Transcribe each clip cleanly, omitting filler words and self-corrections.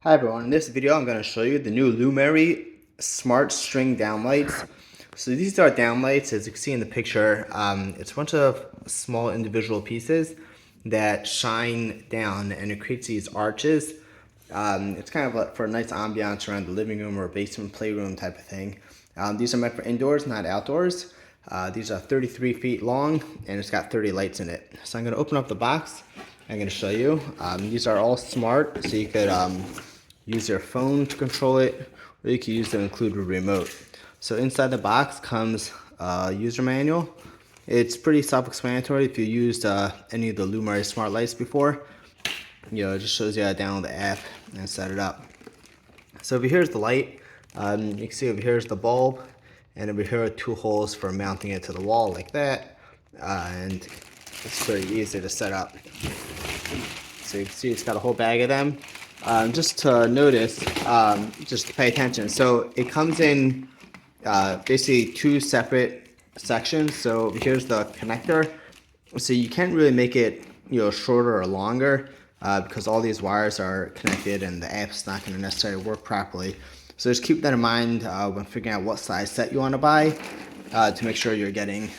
Hi everyone, in this video I'm going to show you the new Lumary smart string downlights. So these are downlights, as you can see in the picture. It's a bunch of small individual pieces that shine down and it creates these arches. It's kind of like for a nice ambiance around the living room or basement playroom type of thing. These are meant for indoors, not outdoors. These are 33 feet long and it's got 30 lights in it. So I'm going to open up the box. I'm going to show you. These are all smart, so you could use your phone to control it, or you can use them include a remote. So inside the box comes a user manual. It's pretty self-explanatory if you used any of the Lumary smart lights before. It just shows you how to download the app and set it up. So over here is the light. You can see over here is the bulb, and over here are two holes for mounting it to the wall like that. And it's pretty easy to set up. So you can see it's got a whole bag of them. Just to notice, just to pay attention. So it comes in basically two separate sections. So here's the connector. So you can't really make it shorter or longer because all these wires are connected and the app's not going to necessarily work properly. So just keep that in mind when figuring out what size set you want to buy to make sure you're getting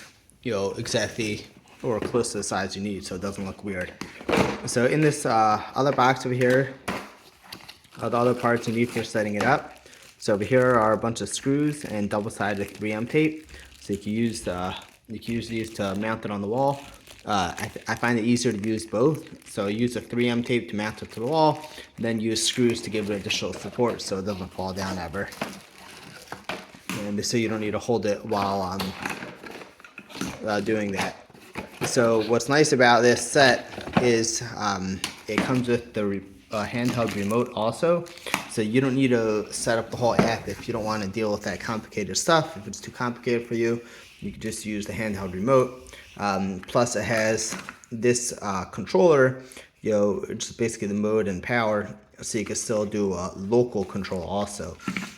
exactly or close to the size you need so it doesn't look weird. So in this other box over here, the other parts you need for setting it up. So over here are a bunch of screws and double-sided 3M tape. So you can use these to mount it on the wall. I find it easier to use both. So use a 3M tape to mount it to the wall, then use screws to give it additional support so it doesn't fall down ever. And so you don't need to hold it while doing that. So what's nice about this set is it comes with the handheld remote also. So you don't need to set up the whole app if you don't want to deal with that complicated stuff. If it's too complicated for you, you can just use the handheld remote. Plus it has this controller, it's basically the mode and power, so you can still do local control also.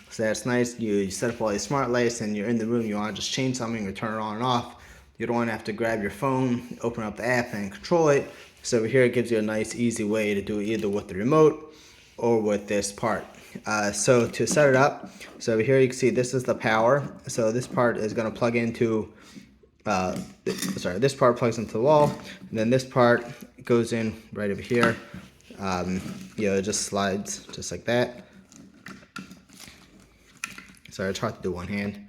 So that's nice. You set up all these smart lights and you're in the room, you want to just change something or turn it on and off. You don't want to have to grab your phone, open up the app and control it. So over here it gives you a nice easy way to do it either with the remote or with this part. So to set it up, so over here you can see this is the power. So this part is going to plug into, this part plugs into the wall, and then this part goes in right over here. It just slides just like that. Sorry, it's hard to do one hand.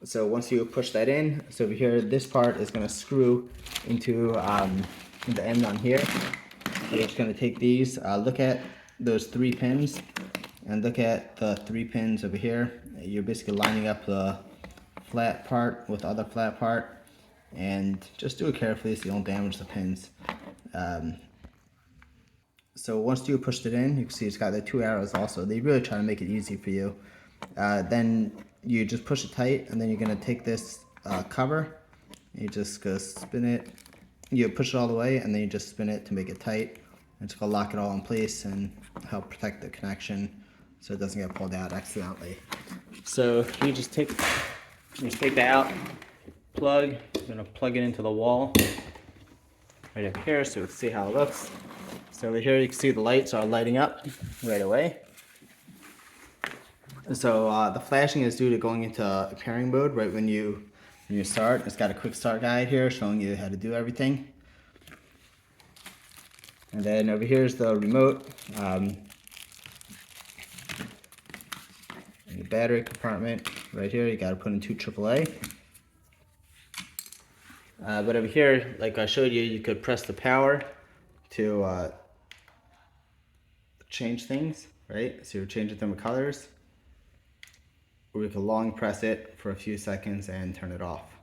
So once you push that in, so over here, this part is going to screw into the end on here. You're just going to take these, look at those 3 pins, and look at the 3 pins over here. You're basically lining up the flat part with the other flat part, and just do it carefully so you don't damage the pins. So once you pushed it in, you can see it's got the 2 arrows also. They really try to make it easy for you. Then you just push it tight, and then you're going to take this cover, you just go spin it. You push it all the way, and then you just spin it to make it tight. It's going to lock it all in place and help protect the connection so it doesn't get pulled out accidentally. So you just take that out, plug. You're going to plug it into the wall right up here so you can see how it looks. So over here you can see the lights are lighting up right away. So the flashing is due to going into pairing mode right when you start. It's got a quick start guide here showing you how to do everything. And then over here is the remote. The battery compartment right here, you got to put in 2 AAA. But over here, like I showed you, you could press the power to change things, right? So you're changing thermal colors. Or we can long press it for a few seconds and turn it off.